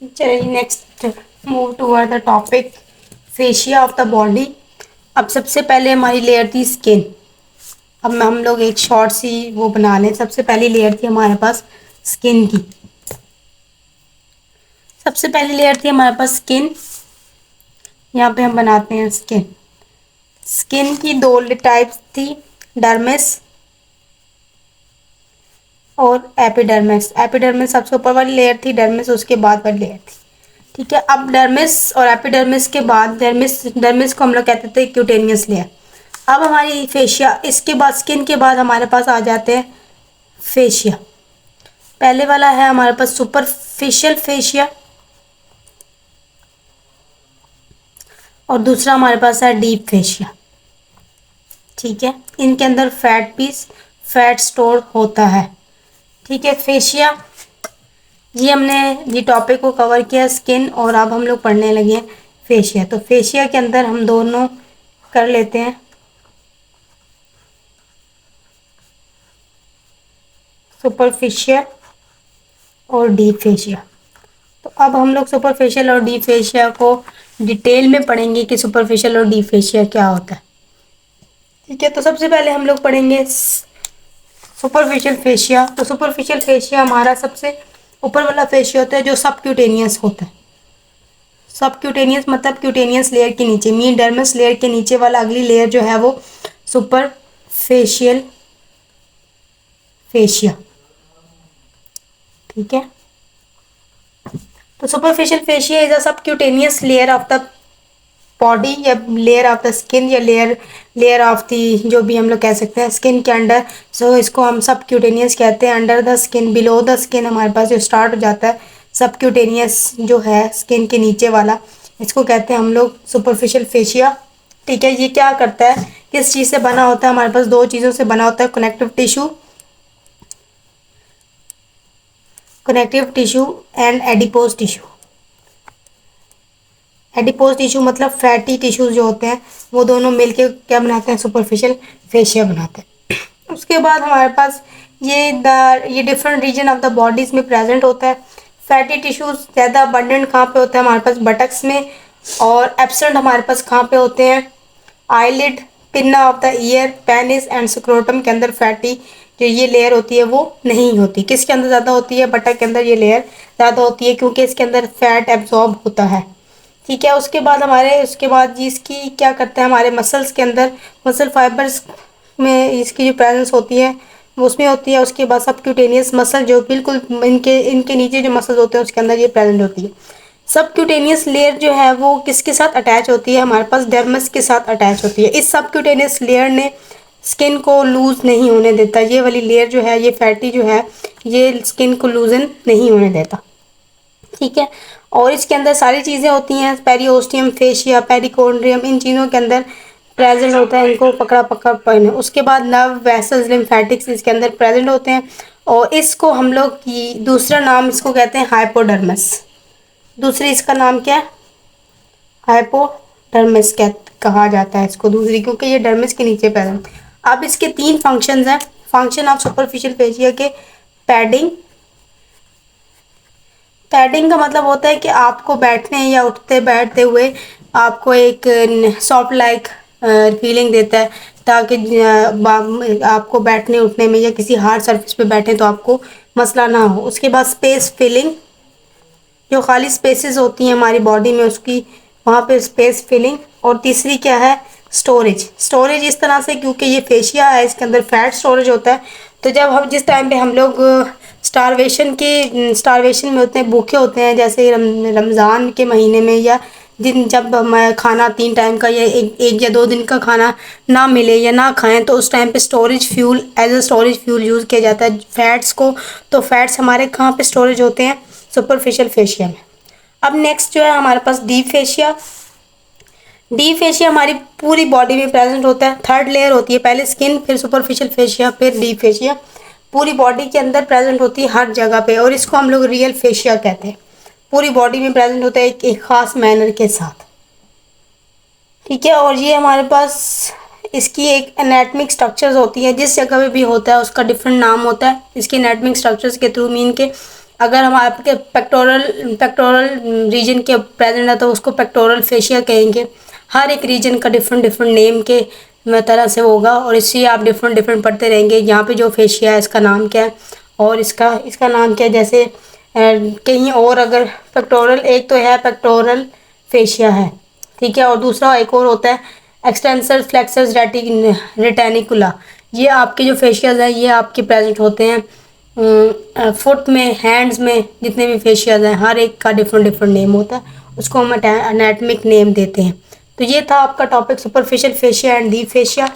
चलिए next move toward the topic fascia of the body. अब सबसे पहले हमारी लेयर थी स्किन। अब हम लोग एक शॉर्ट सी वो बना लें। सबसे पहली लेयर थी हमारे पास स्किन की। सबसे पहली लेयर थी हमारे पास स्किन। यहाँ पे हम बनाते हैं स्किन। स्किन की दो टाइप्स थी, डर्मिस और एपिडर्मिस। एपिडर्मिस सबसे ऊपर वाली लेयर थी, डर्मिस उसके बाद वाली लेयर थी। ठीक है, अब डर्मिस और एपिडर्मिस के बाद डर्मिस डर्मिस को हम लोग कहते थे क्यूटेनियस लेयर। अब हमारी फेशिया, इसके बाद स्किन के बाद हमारे पास आ जाते हैं फेशिया। पहले वाला है हमारे पास सुपरफिशियल फेशिया और दूसरा हमारे पास है डीप फेशिया। ठीक है, इनके अंदर फैट स्टोर होता है। ठीक है, फेशिया, ये हमने ये टॉपिक को कवर किया स्किन, और अब हम लोग पढ़ने लगे हैं फेशिया। तो फेशिया के अंदर हम दोनों कर लेते हैं, सुपरफिशियल और डीप फेशिया। तो अब हम लोग सुपरफिशियल और डीप फेशिया को डिटेल में पढ़ेंगे कि सुपरफिशियल और डीप फेशिया क्या होता है। ठीक है, तो सबसे पहले हम लोग पढ़ेंगे सुपरफिशियल फेशिया। तो सुपरफिशियल फेशिया हमारा सबसे ऊपर वाला फेशिया होता है जो सबक्यूटेनियस होता है। सबक्यूटेनियस मतलब क्यूटेनियस लेयर के नीचे, मीन डर्मिस लेयर के नीचे वाला अगली लेयर जो है वो सुपरफिशियल फेशिया। ठीक है, तो superficial fascia is a subcutaneous layer of the body, या लेयर ऑफ द स्किन, या लेयर ऑफ दी, जो भी हम लोग कह सकते हैं, स्किन के अंडर। सो इसको हम सबक्यूटेनियस कहते हैं। Under the skin, below the skin हमारे पास जो स्टार्ट हो जाता है सबक्यूटेनियस जो है स्किन के नीचे वाला, इसको कहते हैं हम लोग सुपरफिशियल फेशिया। ठीक है, ये क्या करता है, किस चीज़ से बना होता है, हमारे पास दो चीज़ों से बना होता है, connective tissue and adipose tissue. Adipose tissue मतलब फैटी टिश्यूज जो होते हैं, वो दोनों मिलके क्या बनाते हैं, सुपरफिशियल फेशिया बनाते हैं। उसके बाद हमारे पास ये different reason of the bodies में प्रेजेंट होता है। फैटी टिश्यूज ज़्यादा अबंडेंट कहाँ पे होता है, हमारे पास बटक्स में, और एब्सेंट हमारे पास कहाँ पे होते हैं, eyelid, pinna of the year, penis and scrotum के अंदर फैटी जो ये लेयर होती है वो नहीं होती। किसके अंदर ज़्यादा होती है, बटक के अंदर ये लेयर ज़्यादा होती है, क्योंकि इसके अंदर फैट एब्जॉर्ब होता है। ठीक है, उसके बाद जी इसकी क्या करता है, हमारे मसल्स के अंदर, मसल फाइबर्स में इसकी जो प्रेजेंस होती है वो उसमें होती है। उसके बाद सबक्यूटेनियस मसल जो बिल्कुल इनके इनके नीचे जो मसल्स होते हैं उसके अंदर ये प्रेजेंट होती है। सबक्यूटेनियस लेयर जो है वो किसके साथ अटैच होती है, हमारे पास डर्मिस के साथ अटैच होती है। इस सबक्यूटेनियस लेयर ने स्किन को लूज नहीं होने देता। ये वाली लेयर जो है, ये फैटी जो है, ये स्किन को लूजन नहीं होने देता। ठीक है, और इसके अंदर सारी चीज़ें होती हैं, पेरिओस्टियम, फेशिया, पेरिकोन्ड्रियम, इन चीज़ों के अंदर प्रेजेंट होता है, इनको पकड़ा पकड़ पहने। उसके बाद नर्व, वेसल्स, लिम्फेटिक्स इसके अंदर प्रेजेंट होते हैं, और इसको हम लोग की दूसरा नाम इसको कहते हैं हाइपोडर्मिस। दूसरी इसका नाम क्या है, हाइपोडर्मिस कहा जाता है इसको दूसरी, क्योंकि ये डर्मिस के नीचे प्रेजेंट। अब इसके तीन फंक्शंस हैं। फंक्शन ऑफ सुपरफिशियल फेशिया के, पैडिंग। पैडिंग का मतलब होता है कि आपको बैठने या उठते बैठते हुए आपको एक सॉफ्ट लाइक फीलिंग देता है, ताकि आपको बैठने उठने में या किसी हार्ड सरफेस पे बैठे तो आपको मसला ना हो। उसके बाद स्पेस फिलिंग, जो खाली स्पेसेस होती हैं हमारी बॉडी में उसकी, वहाँ पे स्पेस फिलिंग। और तीसरी क्या है, स्टोरेज। स्टोरेज इस तरह से, क्योंकि ये फेशिया है इसके अंदर फैट स्टोरेज होता है, तो जब हम जिस टाइम पे हम लोग स्टारवेशन में होते हैं, भूखे होते हैं, जैसे रमज़ान के महीने में, या जब हम खाना 3 टाइम का या एक या 2 दिन का खाना ना मिले या ना खाएं, तो उस टाइम पे storage fuel, as a storage fuel use किया जाता है फैट्स को। तो फैट्स हमारे कहाँ पे स्टोरेज होते हैं, सुपरफिशियल फेशिया में। अब नेक्स्ट जो है हमारे पास डीप फेशिया। डीप फेशिया हमारी पूरी बॉडी में प्रेजेंट होता है। थर्ड लेयर होती है, पहले स्किन, फिर सुपरफिशियल फेशिया, फिर डीप फेशिया। पूरी बॉडी के अंदर प्रेजेंट होती है हर जगह पे, और इसको हम लोग रियल फेशिया कहते हैं। पूरी बॉडी में प्रेजेंट होता है एक खास मैनर के साथ। ठीक है, और ये हमारे पास इसकी एक एनाटमिक स्ट्रक्चर्स होती है, जिस जगह पे भी होता है उसका डिफरेंट नाम होता है। इसके एनाटमिक स्ट्रक्चर्स के थ्रू मीन के अगर हम आपके पेक्टोरल पेक्टोरल रीजन के प्रेजेंट है तो उसको पेक्टोरल फेशिया कहेंगे। हर एक रीजन का डिफरेंट डिफरेंट नेम के तरह से होगा और इससे आप डिफरेंट डिफरेंट पढ़ते रहेंगे। यहाँ पे जो फेशिया है इसका नाम क्या है और इसका इसका नाम क्या है। जैसे कहीं और अगर पेक्टोरल, एक तो है पेक्टोरल फेशिया है, ठीक है, और दूसरा एक और होता है एक्सटेंसर फ्लेक्सस रेटिकुला। ये आपके जो फेशियाज हैं ये आपके प्रेजेंट होते हैं फुट में, हैंड्स में, जितने भी फेशियाज हैं हर एक का डिफरेंट डिफरेंट नेम होता है, उसको हम एनाटमिक नेम देते हैं। तो ये था आपका topic superficial fascia and deep fascia,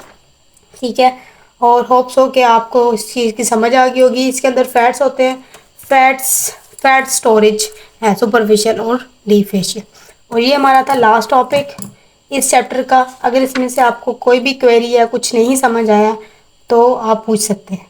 ठीक है। और होप सो कि आपको इस चीज़ की समझ आ गई होगी। इसके अंदर फैट्स होते हैं, फैट स्टोरेज है सुपरफिशियल और डीप फेशियल। और ये हमारा था लास्ट टॉपिक इस चैप्टर का। अगर इसमें से आपको कोई भी क्वेरी या कुछ नहीं समझ आया तो आप पूछ सकते हैं।